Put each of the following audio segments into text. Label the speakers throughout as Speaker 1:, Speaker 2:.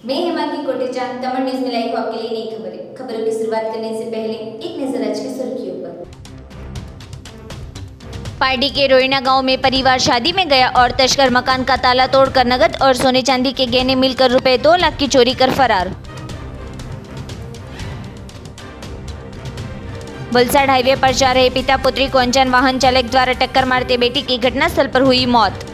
Speaker 1: मैं हेमांगी कोटेचा तमिल न्यूज़ में लाइव आपके लिए नई खबरों की शुरुआत करने से पहले एक नजर आज की सुर्खियों पर। पार्टी के रोइना गांव में परिवार शादी में गया और तस्कर मकान का ताला तोड़कर नगद और सोने चांदी के गहने मिलकर रुपए 2 लाख की चोरी कर फरार। वलसाड हाईवे पर जा रहे पिता पुत्री को अनजान वाहन चालक द्वारा टक्कर मारते बेटी की घटनास्थल पर हुई मौत।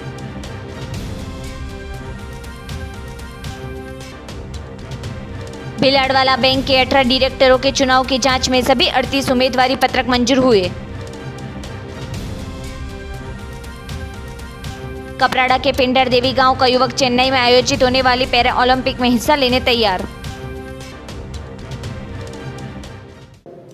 Speaker 1: भिलाड़वाला बैंक के 18 डायरेक्टरों के चुनाव की जांच में सभी 38 उम्मीदवारी पत्रक मंजूर हुए। कपराड़ा के पिंडर देवी गांव का युवक चेन्नई में आयोजित होने वाली पैरा ओलंपिक में हिस्सा लेने तैयार।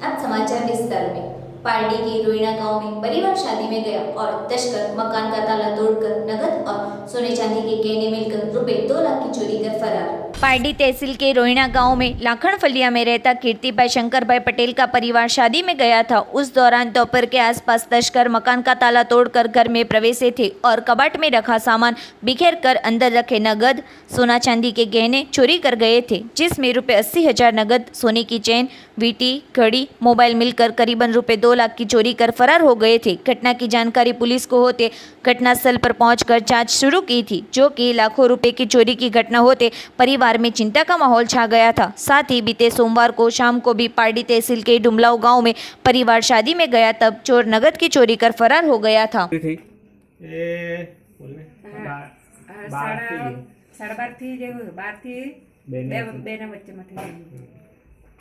Speaker 1: अब समाचार विस्तार में। पार्टी के रोइना गांव में परिवार शादी में गया और तस्कर मकान का ताला तोड़कर नगद और सोने चांदी के गहने मिलकर रुपए 2 लाख की चोरी कर फरार। पारडी तहसील के रोइना गांव में लाखनफलिया में रहता कीर्तिभाई शंकरभाई पटेल का परिवार शादी में गया था। उस दौरान दोपहर के आसपास तस्कर मकान का ताला तोड़कर घर में प्रवेशे थे और कबाट में रखा सामान बिखेर कर अंदर रखे नगद सोना चांदी के गहने चोरी कर गए थे, जिसमें रुपए 80,000 नगद, सोने की चेन, वीटी, घड़ी, मोबाइल मिलकर करीबन रुपए 2 लाख की चोरी कर फरार हो गए थे। घटना की जानकारी पुलिस को होते घटनास्थल पर पहुंचकर जांच शुरू की थी, जो कि लाखों रुपए की चोरी की घटना होते परिवार में चिंता का माहौल छा गया था। साथ ही बीते सोमवार को शाम को भी पारडी तहसील के डुमलाव गांव में परिवार शादी में गया, तब चोर नगद की चोरी कर फरार हो गया था।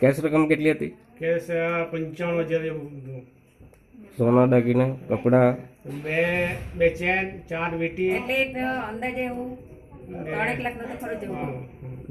Speaker 2: कैश रकम કેટલી હતી?
Speaker 3: કેસ 55,000
Speaker 2: સોના દાગીના કપડા
Speaker 3: બે ચેન 4 વીટી
Speaker 4: એટલે અંદાજે હું 3 લાખ નો તો ખરો જેવું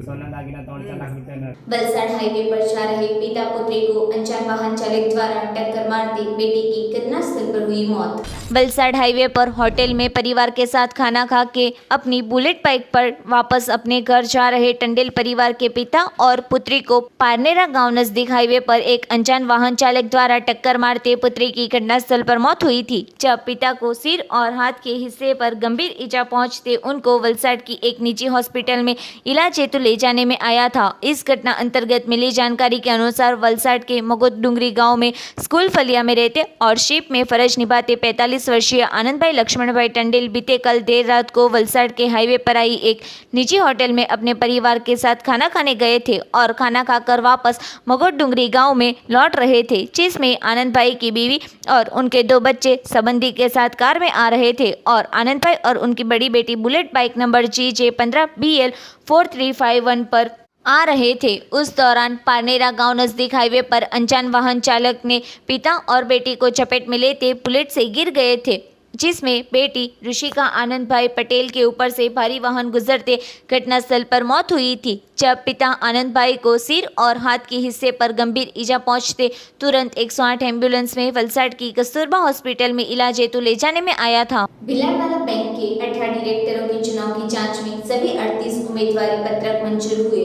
Speaker 3: સોના દાગીના 3-4 લાખ રૂપિયા।
Speaker 1: वलसाड हाईवे पर जा रहे पिता पुत्री को अनजान वाहन चालक द्वारा टक्कर मारते बेटी की घटनास्थल पर हुई मौत। वलसाड हाईवे पर होटल में परिवार के साथ खाना खा के अपनी बुलेट बाइक पर वापस अपने घर जा रहे टंडेल परिवार के पिता और पुत्री को पारनेरा गांव नजदीक हाईवे पर एक अनजान वाहन चालक द्वारा टक्कर मारते पुत्री की घटनास्थल पर मौत हुई थी। जब पिता को सिर और हाथ के हिस्से पर गंभीर ईजा पहुंचते उनको वलसाड की एक निजी हॉस्पिटल में इलाज हेतु ले जाने में आया था। इस घटना अंतर्गत मिली जानकारी के अनुसार वलसाड के मगोद डूंगरी गांव में स्कूल फलिया में रहते और शिप में फर्ज निभाते 45 वर्षीय आनंदभाई लक्ष्मणभाई टंडेल बीते कल देर रात को वलसाड के हाईवे पर आई एक निजी होटल में अपने परिवार के साथ खाना खाने गए थे और खाना खाकर वापस मगोद डूंगरी गांव में लौट रहे थे, जिसमें आनंदभाई की बीवी और उनके 2 बच्चे संबंधी के साथ कार में आ रहे थे और आनंदभाई और उनकी बड़ी बेटी बुलेट बाइक नंबर GJ15BL 4351 पर आ रहे थे। उस दौरान पारनेरा गांव नजदीक हाईवे पर अनजान वाहन चालक ने पिता और बेटी को चपेट में लेते बुलेट से गिर गए थे, जिसमें बेटी ऋषिका आनंदभाई पटेल के ऊपर से भारी वाहन गुजरते घटनास्थल पर मौत हुई थी। जब पिता आनंदभाई को सिर और हाथ के हिस्से पर गंभीर ईजा पहुंचते तुरंत 108 एम्बुलेंस में वलसाड की कस्तूरबा हॉस्पिटल में इलाज हेतु ले जाने में आया था। भिलाड़वाला बैंक के 18 डायरेक्टरों के चुनाव की जांच में सभी 38 उम्मीदवारी पत्रक मंजूर हुए।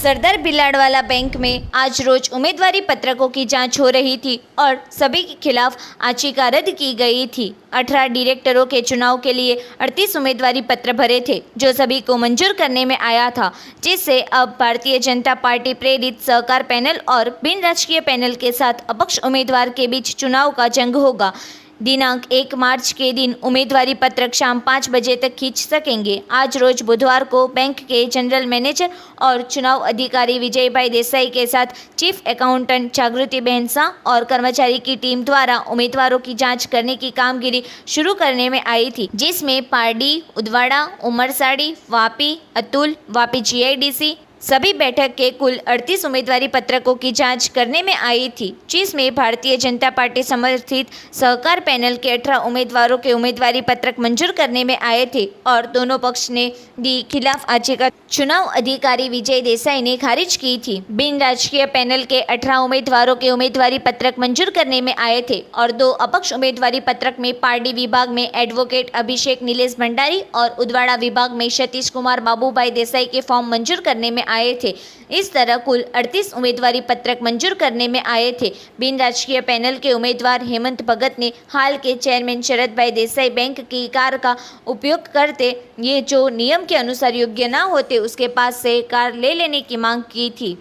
Speaker 1: सरदार भिलाड़वाला बैंक में आज रोज उम्मीदवारी पत्रकों की जांच हो रही थी और सभी के खिलाफ याचिका रद्द की गई थी। 18 डायरेक्टरों के चुनाव के लिए 38 उम्मीदवारी पत्र भरे थे, जो सभी को मंजूर करने में आया था, जिससे अब भारतीय जनता पार्टी प्रेरित सहकार पैनल और बिन राजकीय पैनल के साथ अपक्ष उम्मीदवार के बीच चुनाव का जंग होगा। दिनांक 1 मार्च के दिन उम्मीदवारी पत्रक शाम 5 बजे तक खींच सकेंगे। आज रोज बुधवार को बैंक के जनरल मैनेजर और चुनाव अधिकारी विजयभाई देसाई के साथ चीफ अकाउंटेंट जागृति बहन शाह और कर्मचारी की टीम द्वारा उम्मीदवारों की जांच करने की कामगिरी शुरू करने में आई थी, जिसमें पारडी, उदवाड़ा, उमरसाड़ी, वापी, अतुल, वापी GIDC सभी बैठक के कुल 38 उम्मीदवारी पत्रकों की जांच करने में आई थी, जिसमें भारतीय जनता पार्टी समर्थित सहकार पैनल के 18 उम्मीदवारों के उम्मीदवारी पत्रक मंजूर करने में आए थे और दोनों पक्ष ने दी खिलाफ याचिका चुनाव अधिकारी विजय देसाई ने खारिज की थी। बिन राजकीय पैनल के 18 उम्मीदवारों के उम्मीदवारी पत्रक मंजूर करने में आए थे और 2 अपक्ष उम्मीदवारी पत्रक में पारडी विभाग में एडवोकेट अभिषेक नीलेश भंडारी और उदवाड़ा विभाग में सतीश कुमार बाबूभाई देसाई के फॉर्म मंजूर करने में आए थे। इस तरह कुल 38 उम्मीदवारी पत्रक मंजूर करने में आए थे। बिन राजकीय पैनल के उम्मीदवार हेमंत भगत ने हाल के चेयरमैन शरद भाई देसाई बैंक की कार का उपयोग करते, ये जो नियम के अनुसार योग्य ना होते, उसके पास से कार ले लेने की मांग की थी।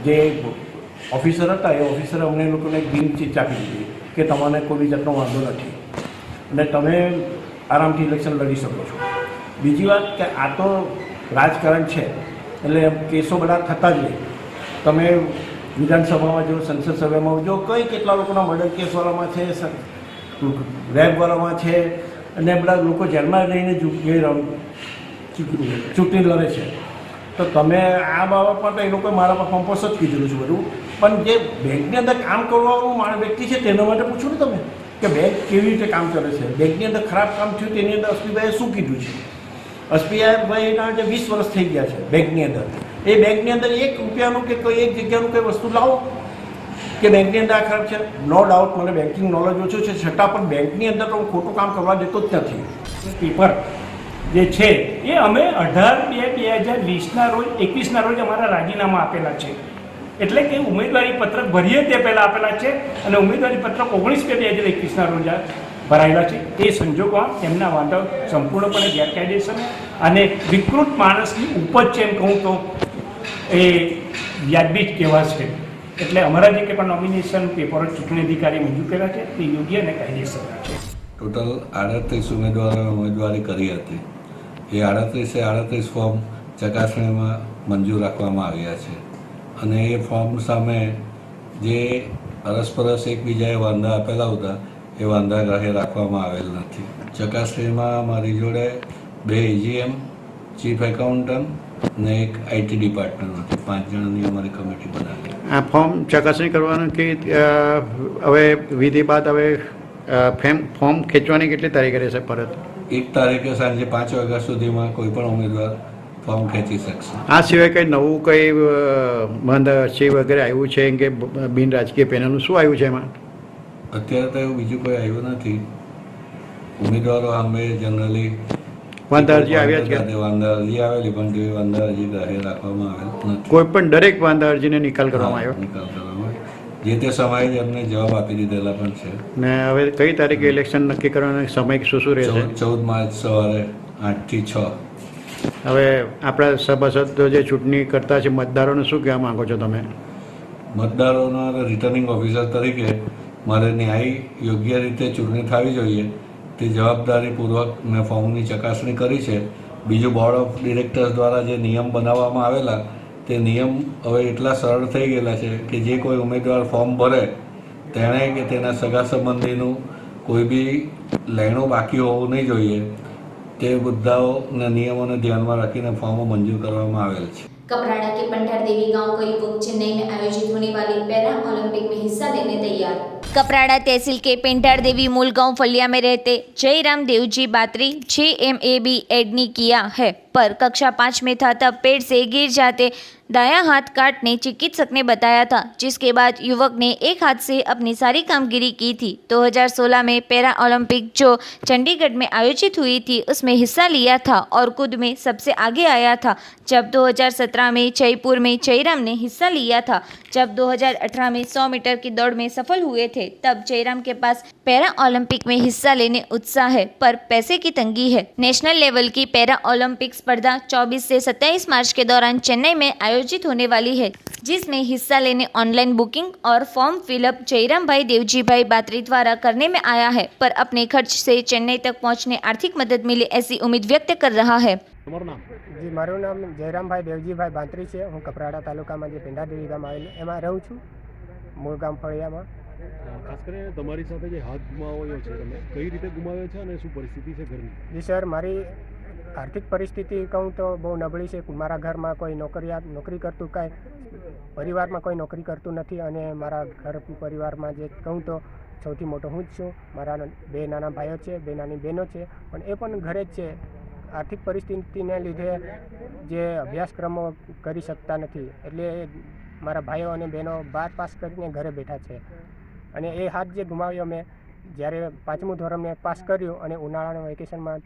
Speaker 5: જે ઓફિસર હતા એ ઓફિસરે અમને લોકોને ગ્રીન ચીટ આપી દીધી કે તમને કોઈ જાતનો વાંધો નથી અને તમે આરામથી ઇલેક્શન લડી શકો છો. બીજી વાત કે આ તો રાજકારણ છે, એટલે કેસો બધા થતા જ નહીં. તમે વિધાનસભામાં જો, સંસદ સભામાં જો, કઈ કેટલા લોકોના મર્ડર કેસવાળામાં છે, રેપવાળામાં છે, અને બધા લોકો જેલમાં રહીને ચૂંટણી લડે છે. તો તમે આ બાબતમાં તો એ લોકોએ મારા પર પંપોસ જ કીધેલું છે બધું, પણ જે બેંકની અંદર કામ કરવાનું માણસ વ્યક્તિ છે તેના માટે પૂછો ને તમે કે બેંક કેવી રીતે કામ કરે છે. બેંકની અંદર ખરાબ કામ થયું તેની અંદર અસ્પીભાઈએ શું કીધું છે? અસ્પીભાઈના જે 20 વર્ષ થઈ ગયા છે બેંકની અંદર, એ બેંકની અંદર ₹1 કે કોઈ એક જગ્યાનું કોઈ વસ્તુ લાવો કે બેંકની અંદર આ ખરાબ છે. નો ડાઉટ મને બેન્કિંગ નોલેજ ઓછું છે, છતાં પણ બેંકની અંદર તો હું ખોટું કામ કરવા દેતો જ નથી.
Speaker 6: પેપર જે છે એ અમે 18/2/2021ના રોજ અમારા રાજીનામા આપેલા છે. એટલે કે ઉમેદવારી પત્રક ભરીએ તે પહેલાં આપેલા છે અને ઉમેદવારી પત્રક 19/2/2021ના રોજ ભરાયેલા છે. એ સંજોગોમાં એમના વાંધો સંપૂર્ણપણે ગેરકાયદેસર અને વિકૃત માણસની ઉપજ છે એમ કહું તો એ વ્યાજબી જ કહેવાશે. એટલે અમારા જે કંઈ પણ નોમિનેશન પેપરો ચૂંટણી અધિકારી મંજૂર કર્યા છે તે યોગ્ય અને કાયદેસર છે.
Speaker 7: ટોટલ 38 ઉમેદવારોએ ઉમેદવારી કરી હતી. એ 38 ફોર્મ ચકાસણીમાં મંજૂર રાખવામાં આવ્યા છે અને એ ફોર્મ સામે જે અરસપરસ એકબીજાએ વાંધા આપેલા હતા એ વાંધા ગ્રાહ્ય રાખવામાં આવેલ નથી. ચકાસણીમાં મારી જોડે 2 એજીએમ, ચીફ એકાઉન્ટન્ટ અને એક આઈટી ડિપાર્ટમેન્ટ હતી. 5 જણાની અમારી કમિટી બનાવી.
Speaker 8: આ ફોર્મ ચકાસણી કરવાનું કે હવે વિધિ બાદ હવે ફોર્મ ખેંચવાની કેટલી તારીખે રહેશે પરત?
Speaker 7: 1 તારીખે સાંજે 5 વાગ્યા સુધીમાં કોઈ પણ ઉમેદવાર ફોર્મ ખેંચી શકશે.
Speaker 8: આ સિવાય કંઈ નવું કંઈ બંધ વગેરે આવ્યું છે કે બિન રાજકીય પેનલનું શું આવ્યું છે એમાં?
Speaker 7: અત્યારે તો એવું બીજું કોઈ આવ્યું નથી. ઉમેદવારો સામે જનરલી
Speaker 8: વાંધા અરજી આવ્યા છે?
Speaker 7: વાંધા અરજી આવેલી, પણ તે વાંધા અરજી ગ્રાહ્ય રાખવામાં આવેલ નથી.
Speaker 8: કોઈ પણ દરેક વાંધા અરજીને નિકાલ કરવામાં આવ્યો?
Speaker 7: નિકાલ કરવામાં આવ્યો. જે તે સમયે એમને જવાબ આપી દીધેલા પણ છે.
Speaker 8: ને હવે કઈ તારીખે ઇલેક્શન નક્કી કરવાનો સમય શું રહેશે?
Speaker 7: 14 માર્ચ સવારે 8 થી 6.
Speaker 8: હવે આપણા સભાસદો જે ચૂંટણી કરતા છે મતદારોને શું કહેવા માંગો છો તમે?
Speaker 7: મતદારોના રિટર્નિંગ ઓફિસર તરીકે મારે ન્યાયી યોગ્ય રીતે ચૂંટણી થવી જોઈએ તે જવાબદારીપૂર્વક મેં ફોર્મની ચકાસણી કરી છે. બીજું બોર્ડ ઓફ ડિરેક્ટર્સ દ્વારા જે નિયમ બનાવવામાં આવેલા તે નિયમ હવે એટલા સરળ થઈ ગયેલા છે કે જે કોઈ ઉમેદવાર ફોર્મ ભરે તેણે કે તેના સગા સંબંધીનું કોઈ બી લેણું બાકી હોવું નહીં જોઈએ. તે મુદ્દાઓના નિયમોને ધ્યાનમાં રાખીને ફોર્મો મંજૂર કરવામાં આવેલ છે.
Speaker 1: कपराड़ा के पंठार देवी गांव का युवक चेन्नई में आयोजित होने वाली पैरा ओलंपिक में हिस्सा लेने तैयार। कपराड़ा तहसील के पेंठार देवी मूल गांव फलिया में रहते जयराम देवजी बात्री JMAB एडनी किया है, पर कक्षा 5 में था तब पेड़ से गिर जाते दायां हाथ काटने चिकित्सक ने बताया था, जिसके बाद युवक ने एक हाथ से अपनी सारी कामगिरी की थी। 2016 में पैरा ओलंपिक जो चंडीगढ़ में आयोजित हुई थी उसमें हिस्सा लिया था और कूद में सबसे आगे आया था। जब 2017 में जयपुर में जयराम ने हिस्सा लिया था। जब 2018 में 100 मीटर की दौड़ में सफल हुए थे, तब जयराम के पास पैरा ओलंपिक में हिस्सा लेने उत्साह है, पर पैसे की तंगी है। नेशनल लेवल की पैरा ओलंपिक स्पर्धा 24 से 27 मार्च के दौरान चेन्नई में आयोजित होने वाली है, जिसमें हिस्सा लेने ऑनलाइन बुकिंग और फॉर्म फिलअप जयराम भाई देवजी भाई बात्री द्वारा करने में आया है, पर अपने खर्च से चेन्नई तक पहुंचने आर्थिक मदद मिले ऐसी उम्मीद व्यक्त कर रहा है।
Speaker 9: जी मारू नाम जयरामभाई देवजीभाई बांतरी है। हूँ कपराड़ा तालुका में पेंढा देवी गाम आवेल एमां रहूँ छूँ, मूळ गाम फळिया में।
Speaker 10: ખાસ કરીને તમારી સાથે જે હાથ ગુમાવ્યો છે તમે કઈ રીતે ગુમાવ્યો છે અને શું પરિસ્થિતિ છે ઘરની?
Speaker 9: जी सर, मारी આર્થિક પરિસ્થિતિ કહું તો બહુ નબળી છે. મારા ઘરમાં કોઈ નોકરી કરતું પરિવારમાં કોઈ નોકરી કરતું નથી અને મારા ઘર પરિવારમાં જે કહું તો સૌથી મોટો હું જ છું. મારા 2 નાના ભાઈઓ છે, 2 નાની બહેનો છે, પણ એ પણ ઘરે જ છે. આર્થિક પરિસ્થિતિને લીધે જે અભ્યાસક્રમો કરી શકતા નથી, એટલે મારા ભાઈઓ અને બહેનો 12 પાસ કરીને ઘરે બેઠા છે. અને એ હાથ જે ગુમાવ્યો મેં જ્યારે 5મું ધોરણ મેં પાસ કર્યું અને ઉનાળાના વેકેશનમાં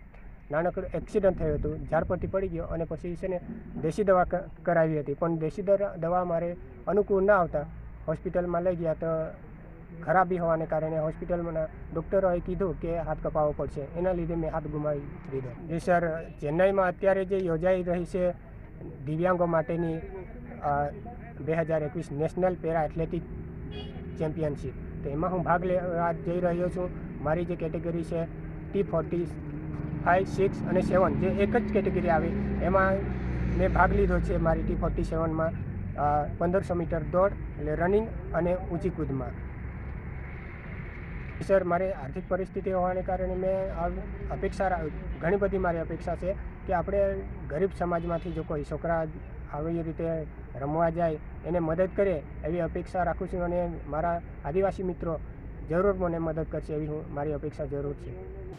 Speaker 9: નાનકડું એક્સિડન્ટ થયું હતું, ઝાડ પરથી પડી ગયો અને પછી છે ને દેશી દવા કરાવી હતી, પણ દેશી દવા મારે અનુકૂળ ના આવતા હોસ્પિટલમાં લઈ ગયા તો ખરાબી હોવાને કારણે હોસ્પિટલમાં ડૉક્ટરોએ કીધું કે હાથ કપાવવો પડશે. એના લીધે મેં હાથ ગુમાવી દીધો. જી સર, ચેન્નઈમાં અત્યારે જે યોજાઈ રહી છે દિવ્યાંગો માટેની 2021 નેશનલ પેરા એથ્લેટિક ચેમ્પિયનશિપ, તો એમાં હું ભાગ લેવા જઈ રહ્યો છું. મારી જે કેટેગરી છે T45, 6 અને 7 જે એક જ કેટેગરી આવે એમાં મેં ભાગ લીધો છે. મારી T47માં 1500 મીટર દોડ એટલે રનિંગ અને ઊંચી કૂદમાં. સર, મારી આર્થિક પરિસ્થિતિ હોવાને કારણે મેં ઘણી બધી મારી અપેક્ષા છે કે આપણે ગરીબ સમાજમાંથી જો કોઈ છોકરા આવી રીતે રમવા જાય એને મદદ કરે એવી અપેક્ષા રાખું છું અને મારા આદિવાસી મિત્રો જરૂર મને मदद करશે એવી મારી अपेक्षा जरूर है।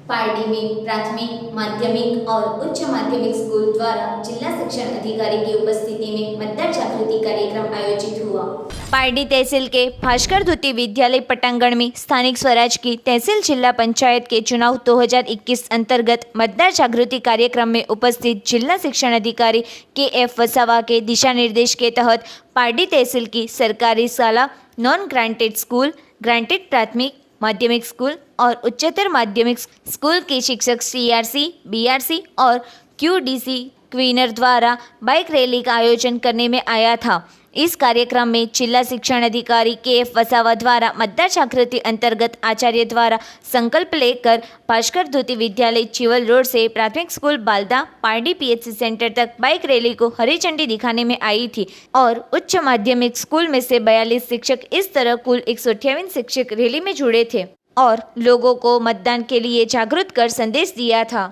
Speaker 1: पार्टी में प्राथमिक, माध्यमिक और उच्च माध्यमिक स्कूल द्वारा जिला शिक्षण अधिकारी की उपस्थिति में मतदार जागृति कार्यक्रम आयोजित हुआ। पार्टी तहसील के भास्कर धोती विद्यालय पटांगण में स्थानिक स्वराज की तहसील जिला पंचायत के चुनाव 2021 अंतर्गत मतदार जागृति कार्यक्रम में उपस्थित जिला शिक्षण अधिकारी KF वसावा के दिशा निर्देश के तहत पार्टी तहसील की सरकारी शाला, नॉन ग्रांटेड स्कूल, ग्रांटेड प्राथमिक माध्यमिक स्कूल और उच्चतर माध्यमिक स्कूल के शिक्षक CRC, BRC और QDC क्वीनर द्वारा बाइक रैली का आयोजन करने में आया था। इस कार्यक्रम में जिला शिक्षण अधिकारी KF वसावा द्वारा मतदार जागृति अंतर्गत आचार्य द्वारा संकल्प लेकर भास्कर धोती विद्यालय चिवल रोड से प्राथमिक school Balda party PHC centre तक बाइक रैली को हरी झंडी दिखाने में आई थी और उच्च माध्यमिक स्कूल में से 42 शिक्षक, इस तरह कुल 158 शिक्षक रैली में जुड़े थे और लोगों को मतदान के लिए जागरूक कर संदेश दिया था।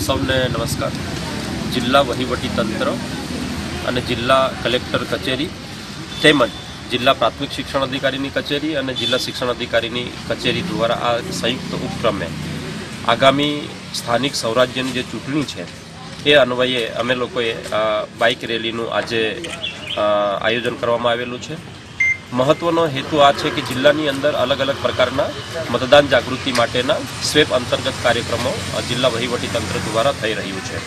Speaker 11: સૌને નમસ્કાર. જિલ્લા વહીવટી તંત્ર અને જિલ્લા કલેક્ટર કચેરી તેમજ જિલ્લા પ્રાથમિક શિક્ષણ અધિકારીની કચેરી અને જિલ્લા શિક્ષણ અધિકારીની કચેરી દ્વારા આ સંયુક્ત ઉપક્રમે આગામી સ્થાનિક સ્વરાજ્યની જે ચૂંટણી છે એ અન્વયે અમે લોકોએ બાઇક રેલીનું આજે આયોજન કરવામાં આવેલું છે. મહત્વનો હેતુ આ છે કે જિલ્લાની અંદર અલગ અલગ પ્રકારના મતદાન જાગૃતિ માટેના સ્વેપ અંતર્ગત કાર્યક્રમો જિલ્લા વહીવટી તંત્ર દ્વારા થઈ રહ્યું છે.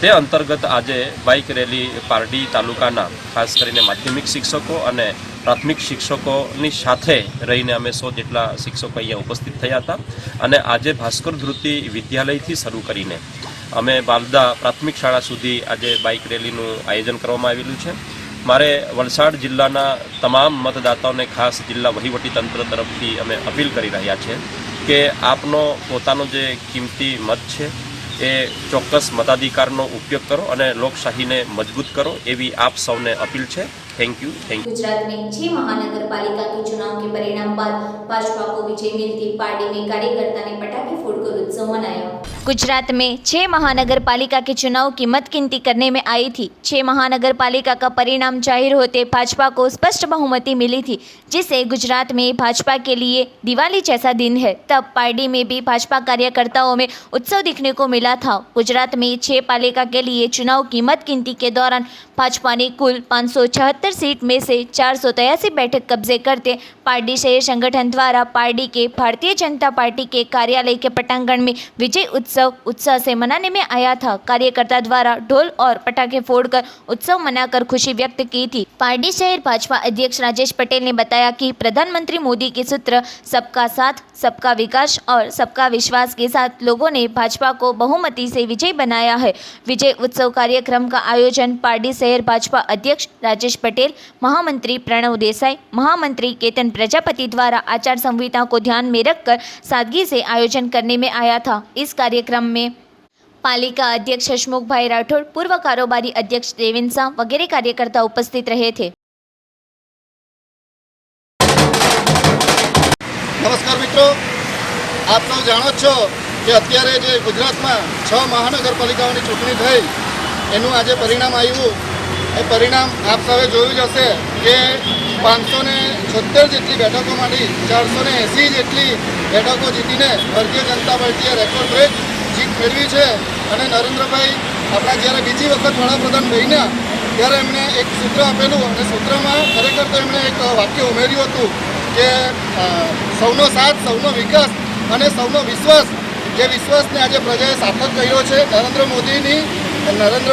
Speaker 11: તે અંતર્ગત આજે બાઇક રેલી પારડી તાલુકાના ખાસ કરીને માધ્યમિક શિક્ષકો અને પ્રાથમિક શિક્ષકોની સાથે રહીને અમે 100 જેટલા શિક્ષકો અહીંયા ઉપસ્થિત થયા હતા અને આજે ભાસ્કર ધોતી વિદ્યાલયથી શરૂ કરીને અમે બાલદા પ્રાથમિક શાળા સુધી આજે બાઇક રેલીનું આયોજન કરવામાં આવેલું છે. મારે વલસાડ જિલ્લાના તમામ મતદાતાઓને ખાસ જિલ્લા વહીવટી તંત્ર તરફથી અમે અપીલ કરી રહ્યા છીએ કે આપનો પોતાનો જે કિંમતી મત છે એ ચોક્કસ મતાધિકારનો ઉપયોગ કરો અને લોકશાહીને મજબૂત કરો એવી આપ સૌને અપીલ છે. Thank you.
Speaker 1: गुजरात में 6 महानगर पालिका के चुनाव के परिणाम बाद भाजपा को विजय मिलती पार्टी में कार्यकर्ता ने पटाखे फोड़कर उत्सव मनाया। गुजरात में 6 महानगर पालिका के चुनाव की मत गिनती करने में आई थी। 6 महानगर पालिका का परिणाम जाहिर होते भाजपा को स्पष्ट बहुमति मिली थी, जिससे गुजरात में भाजपा के लिए दिवाली जैसा दिन है। तब पार्टी में भी भाजपा कार्यकर्ताओं में उत्सव दिखने को मिला था। गुजरात में 6 पालिका के लिए चुनाव की मत गिनती के दौरान भाजपा ने कुल 576 472 सीट में से 483 बैठक कब्जे करते पारडी शहर संगठन द्वारा पारडी के भारतीय जनता पार्टी के कार्यालय के पटांगण में विजय उत्सव उत्साह से मनाने में आया था। कार्यकर्ता द्वारा ढोल और पटाखे फोड़कर उत्सव मनाकर खुशी व्यक्त की थी। पारडी शहर भाजपा अध्यक्ष राजेश पटेल ने बताया कि प्रधानमंत्री मोदी के सूत्र सबका साथ, सबका विकास और सबका विश्वास के साथ लोगों ने भाजपा को बहुमती से विजय बनाया है। विजय उत्सव कार्यक्रम का आयोजन पारडी शहर भाजपा अध्यक्ष राजेश पटेल, महामंत्री प्रणव देसाई, महामंत्री केतन प्रजापति द्वारा आचार संहिता को ध्यान में रखकर सादगी से आयोजन करने में आया था। इस कार्यक्रम में पालिका अध्यक्ष हसमुख भाई राठौड़, पूर्व कारोबारी अध्यक्ष देवेंद्र शाह वगैरह कार्यकर्ता उपस्थित रहे थे।
Speaker 12: नमस्कार मित्रों, आप सब जाणो छो कि अत्यारे जे गुजरात में 6 महानगरपालिकाओनी चूंटणी थई एनु आजे परिणाम आव्युं। ए परिणाम आप सौए जोयुं ज हशे कि 576 जेटली बेठको मांडी 480 जेटली बेठको जीतीने भारतीय जनता पार्टीए रेकॉर्ड ब्रेक जीत मेळवी छे। अने नरेन्द्रभाई आपणा ज्यारे बीजी वखत वडाप्रधान बन्या त्यारे एमणे एक सूत्र आपेलुं अने सूत्रमां खरेखर तो एमणे एक वाक्य उमेर्युं हतुं કે સૌનો સાથ, સૌનો વિકાસ અને સૌનો વિશ્વાસ, જે વિશ્વાસને આજે પ્રજાએ સાર્થક કર્યો છે। નરેન્દ્ર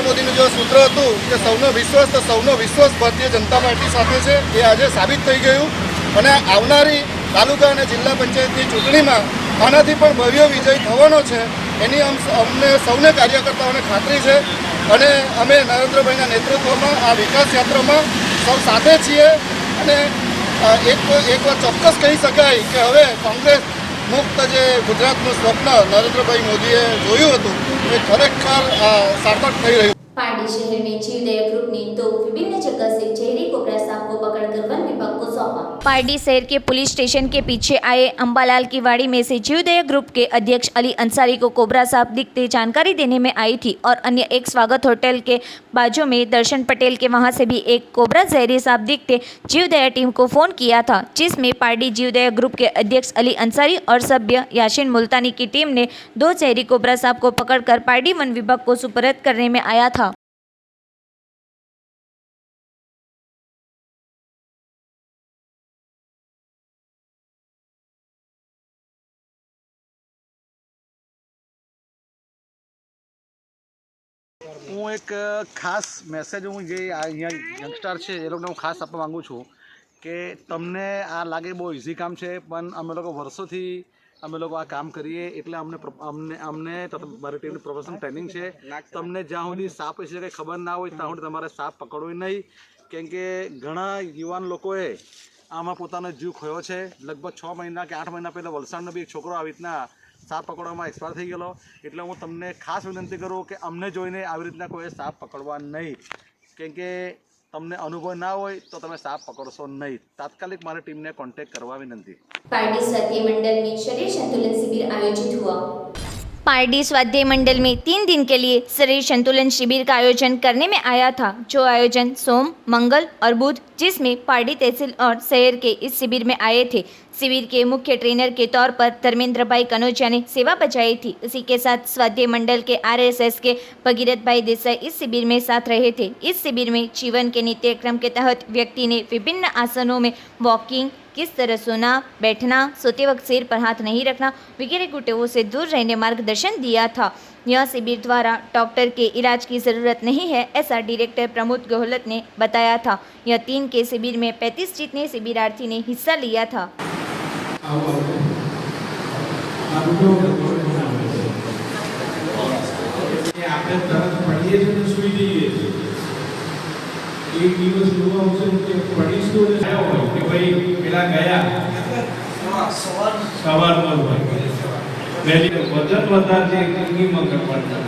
Speaker 12: મોદીનું જો સૂત્ર હતું કે સૌનો વિશ્વાસ, તો સૌનો વિશ્વાસ ભારતીય જનતા પાર્ટી સાથે છે એ આજે સાબિત થઈ ગયું। અને આવનારી તાલુકા અને જિલ્લા પંચાયતની ચૂંટણીમાં આનાથી પણ ભવ્ય વિજય થવાનો છે એની અમને સૌને કાર્યકર્તાઓને ખાતરી છે। અને અમે નરેન્દ્રભાઈના નેતૃત્વમાં આ વિકાસ યાત્રામાં સૌ સાથે છીએ। અને एक बार चौक्कस कही शकाय कि हवे कांग्रेस मुक्त जे गुजरातનું स्वप्न नरेन्द्रभाई मोदीए जोयुं हतुं ए खरेखर सार्थक થઈ રહ્યું।
Speaker 1: पारडी शहर में जीवदया ग्रुप ने तो विभिन्न जगह से जहरी कोबरा सांप को पकड़कर वन विभाग को सौंपा। पारडी शहर के पुलिस स्टेशन के पीछे आए अंबालाल की वाड़ी में से जीवदया ग्रुप के अध्यक्ष अली अंसारी को कोबरा सांप दिखते जानकारी देने में आई थी और अन्य एक स्वागत होटल के बाजू में दर्शन पटेल के वहां से भी एक कोबरा जहरी सांप दिखते जीवदया टीम को फोन किया था, जिसमें पारडी जीवदया ग्रुप के अध्यक्ष अली अंसारी और सभ्य याशीन मुल्तानी की टीम ने 2 जहरी कोबरा सांप को पकड़कर पारडी वन विभाग को सुपुर्द करने में आया था।
Speaker 13: હું એક ખાસ મેસેજ હું જે અહીંયા યંગસ્ટર છે એ લોકોને હું ખાસ આપવા માગું છું કે તમને આ લાગે બહુ ઇઝી કામ છે, પણ અમે લોકો વર્ષોથી અમે લોકો આ કામ કરીએ એટલે અમને મારી ટીમની પ્રોફેશનલ ટ્રેનિંગ છે। તમને જ્યાં સુધી સાપ વિશે કંઈ ખબર ના હોય ત્યાં સુધી તમારે સાપ પકડવો નહીં, કેમ કે ઘણા યુવાન લોકોએ આમાં પોતાનો જીવ ખોયો છે। લગભગ 6 મહિના કે 8 મહિના પહેલાં વલસાડનો બી એક છોકરો આવી રીતના સાપ પકડવામાં એક્સપાયર થઈ ગયેલો। એટલે હું તમને ખાસ વિનંતી કરું કે અમને જોઈને આવી રીતના કોઈ સાપ પકડવા નહીં, કેમ કે તમને અનુભવ ના હોય તો તમે સાપ પકડશો નહીં। તાત્કાલિક મારી ટીમને કોન્ટેક્ટ કરવા વિનંતી।
Speaker 1: पारडी स्वाध्याय मंडल में शरीर संतुलन शिविर आयोजित हुआ। पारडी स्वाध्याय मंडल में 3 दिन के लिए शरीर संतुलन शिविर का आयोजन करने में आया था, जो आयोजन सोम, मंगल और बुध, जिसमें पारडी तहसील और शहर के इस शिविर में आए थे। शिविर के मुख्य ट्रेनर के तौर पर धर्मेंद्र भाई कनौजिया ने सेवा बजाई थी। इसी के साथ स्वाध्याय मंडल के RSS के भगीरथ भाई देसाई इस शिविर में साथ रहे थे। इस शिविर में जीवन के नित्य क्रम के तहत व्यक्ति ने विभिन्न आसनों में वॉकिंग, किस तरह सोना, बैठना, सोते वक्त सिर पर हाथ नहीं रखना वगैरह गुटेवों से दूर रहने मार्गदर्शन दिया था। यह शिविर द्वारा डॉक्टर के इलाज की ज़रूरत नहीं है, ऐसा डायरेक्टर प्रमोद गहलोत ने बताया था। यह 3 के शिविर में 35 जितने शिविरार्थी ने हिस्सा लिया था।
Speaker 5: एक दिवस लोग हमसे उनके पढ़ी स्टोरी आया हुआ कि भाई मेरा गया सवाल मत भाई पहले वजन बता दे कि मंगल पड़ता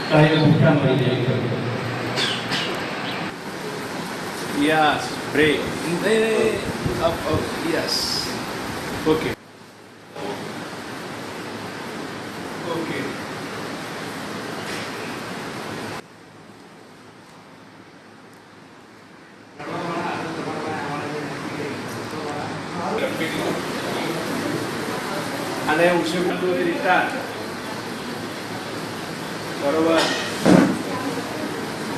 Speaker 5: चाहे भूखा मर जाएगा। Yes break up yes okay okay અને ઉછળતું એ રીતા બરોબર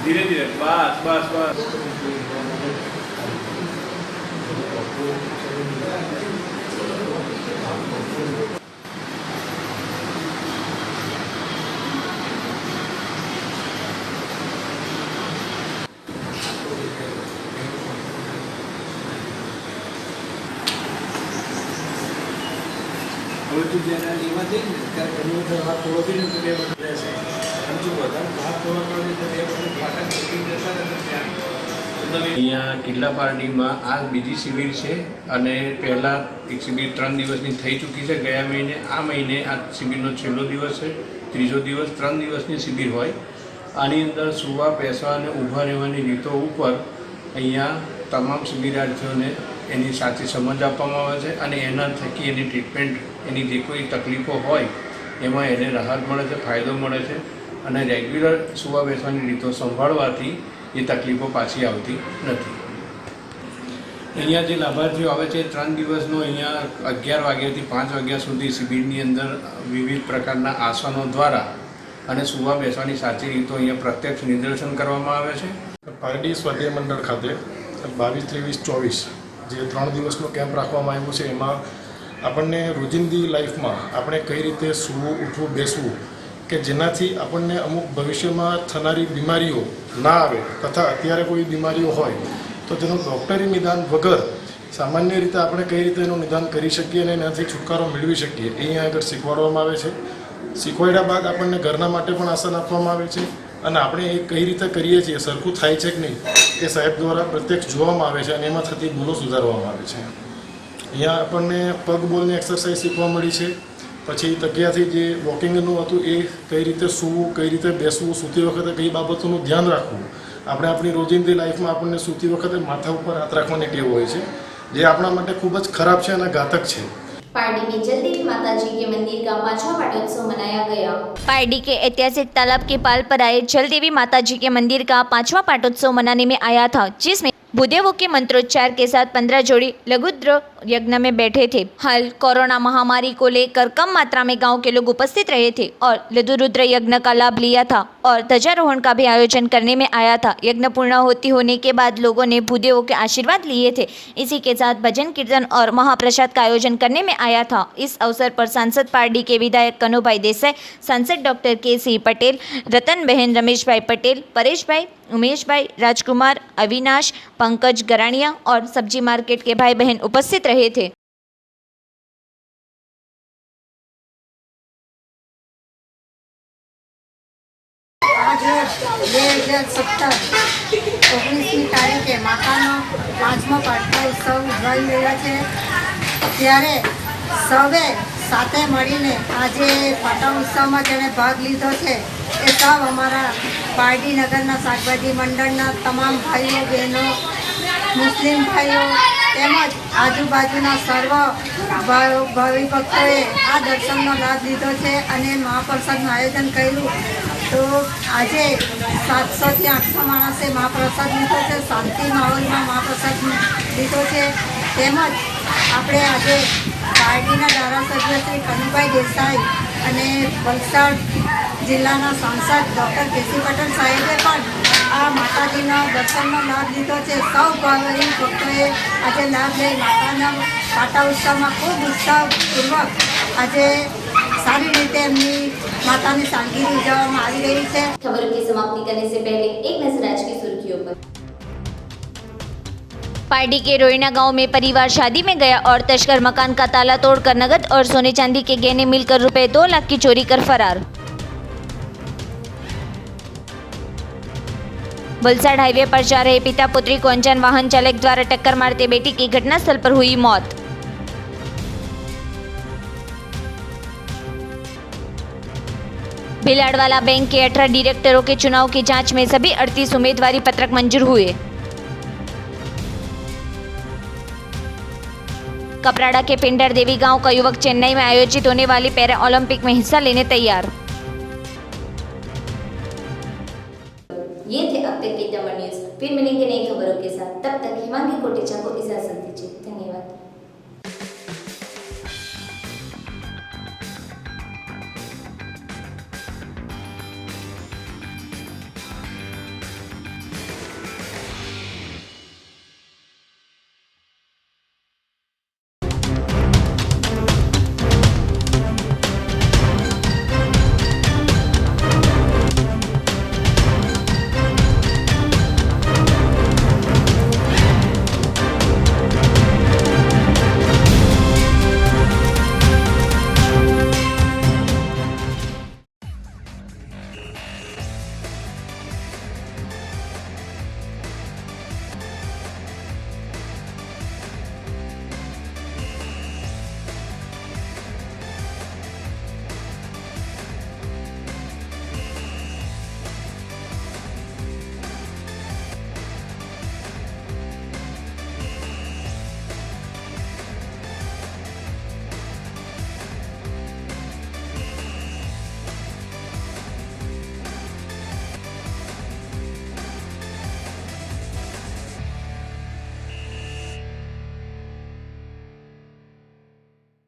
Speaker 5: ધીરે ધીરે બસ બસ બસ. હવે તું જ્યારે એમાં જઈ ને ત્યારે ઘણી વખત હાથ થોડો બી ને તો બે બધું રહેશે અને જો વધારે હાથ થોડો પડે તો બે બધું ફાટા ચૂકી જતા ને તો ત્યાં અહીંયા કિલ્લા પાર્ટીમાં આ બીજી શિબિર છે અને પહેલાં એક શિબિર 3 દિવસની થઈ ચૂકી છે ગયા મહિને. આ મહિને આ શિબિરનો છેલ્લો દિવસ છે, ત્રીજો દિવસ. 3 દિવસની શિબિર હોય. આની અંદર સૂવા, બેસવા અને ઊભા રહેવાની રીતો ઉપર અહીંયા તમામ શિબિરાર્થીઓને એની સાચી સમજ આપવામાં આવે છે અને એના થકી એની ટ્રીટમેન્ટ, એની જે કોઈ તકલીફો હોય એમાં એને રાહત મળે છે, ફાયદો મળે છે અને રેગ્યુલર સૂવા બેસવાની રીતો સંભાળવાથી એ તકલીફો પાછી આવતી નથી. અહીંયા જે લાભાર્થીઓ આવે છે 3 દિવસનો અહીંયા 11 વાગ્યાથી 5 વાગ્યા સુધી શિબિરની અંદર વિવિધ પ્રકારના આસનો દ્વારા અને સૂવા બેસવાની સાચી રીતો અહીંયા પ્રત્યક્ષ નિદર્શન કરવામાં આવે છે.
Speaker 14: પારડી સ્વાધ્યાય મંડળ ખાતે 22, 23, 24 જે 3 દિવસનો કેમ્પ રાખવામાં આવ્યો છે એમાં આપણને રોજિંદી લાઈફમાં આપણે કઈ રીતે સૂવું, ઉઠવું, બેસવું કે જેનાથી આપણને અમુક ભવિષ્યમાં થનારી બીમારીઓ ના આવે તથા અત્યારે કોઈ બીમારીઓ હોય તો તેનું ડૉક્ટરી નિદાન વગર સામાન્ય રીતે આપણે કઈ રીતે એનું નિદાન કરી શકીએ અને એનાથી છુટકારો મેળવી શકીએ એ અહીંયા આગળ શીખવાડવામાં આવે છે. શીખવાડ્યા બાદ આપણને ઘરના માટે પણ આસન આપવામાં આવે છે અને આપણે એ કઈ રીતે કરીએ છીએ, સરખું થાય છે કે નહીં એ સાહેબ દ્વારા પ્રત્યક્ષ જોવામાં આવે છે અને એમાં થતી ભૂલો સુધારવામાં આવે છે. અહીંયા આપણને પગ બોલની એક્સરસાઇઝ શીખવા મળી છે. પછી તકિયાથી જે વોકિંગનું હતું એ કઈ રીતે સૂવું, કઈ રીતે બેસવું, સૂતી વખતે કઈ બાબતોનું ધ્યાન રાખવું. આપણે આપણી રોજિંદી લાઈફમાં આપણને સૂતી વખતે માથા ઉપર હાથ રાખવાની ટેવ હોય છે જે આપણા માટે ખૂબ જ ખરાબ છે અને ઘાતક છે.
Speaker 1: पार्टी में जलदेवी माता जी के मंदिर का 5वां पाटोत्सव मनाया गया. पार्टी के ऐतिहासिक तालाब के पाल पर आए जलदेवी माता जी के मंदिर का 5वां पाटोत्सव मनाने में आया था, जिसमें भूदेवों के मंत्रोच्चार के साथ 15 जोड़ी लघुद्र यज्ञ में बैठे थे. हाल कोरोना महामारी को लेकर कम मात्रा में गांव के लोग उपस्थित रहे थे और लघुरुद्र यज्ञ का लाभ लिया था और ध्वजारोहण का भी आयोजन करने में आया था. यज्ञ पूर्ण होती होने के बाद लोगों ने भूदेवों के आशीर्वाद लिए थे. इसी के साथ भजन कीर्तन और महाप्रसाद का आयोजन करने में आया था. इस अवसर पर सांसद पार्टी के विधायक कनुभाई देसाई, सांसद डॉक्टर के.सी. पटेल, रतन बहन, रमेश भाई पटेल, परेश भाई, उमेश भाई, राजकुमार, अविनाश, पंकज गरानिया और सब्जी मार्केट के भाई बहन उपस्थित रहे थे.
Speaker 4: आज 2017-19ની તારીખે માતાનો 5મો પાટોત્સવ ઉજવાઈ રહ્યો છે. ત્યારે સૌએ સાથે મળીને આજે પાટોત્સવમાં જેણે ભાગ લીધો છે એ સૌ અમારા પારડી નગરના શાકભાજી મંડળના તમામ ભાઈઓ, બહેનો, મુસ્લિમ ભાઈઓ તેમજ આજુબાજુના સર્વ ભાવિ ભક્તોએ આ દર્શનનો લાભ લીધો છે અને મહાપ્રસાદનું આયોજન કર્યું. તો આજે 700 થી 800 માણસે મહાપ્રસાદ લીધો છે. શાંતિ માહોલમાં મહાપ્રસાદ લીધો છે. તેમજ આપણે આજે પાર્ટીના ધારાસભ્ય શ્રી કનુભાઈ દેસાઈ અને વલસાડ જિલ્લાના સાંસદ ડૉક્ટર કે.સી. પટેલ સાહેબે પણ આ માતાજીના દર્શનનો લાભ લીધો છે. સૌ ભાવિ ભક્તોએ આજે લાભ લઈ માતાના પાટોત્સવમાં ખૂબ ઉત્સાહપૂર્વક આજે सारी रीते अपनी माता ने सालगिरह उजावવામાં આવી રહી છે.
Speaker 1: खबरों की समाप्ति करने से पहले एक नजर आज की सुर्खियों पर. पार्टी के रोइना गांव में परिवार शादी में गया और तस्कर मकान का ताला तोड़कर नगद और सोने चांदी के गहने मिलकर रुपए 2 लाख की चोरी कर फरार. वलसाड हाईवे पर जा रहे पिता पुत्री को अनजान वाहन चालक द्वारा टक्कर मारते बेटी की घटनास्थल पर हुई मौत. भिलाड़वाला बैंक के 18 डायरेक्टरों के चुनाव की जांच में सभी 38 उम्मीदवारी पत्रक मंजूर हुए. कपराड़ा के पिंडर देवी गांव का युवक चेन्नई में आयोजित होने वाली पैरा ओलंपिक में हिस्सा लेने तैयार. ये थे अब तक के तमाम न्यूज. फिर मिलेंगे नई खबरों के साथ. तब तक हिमांगी कोटेचा को इजाजत दीजिए. धन्यवाद.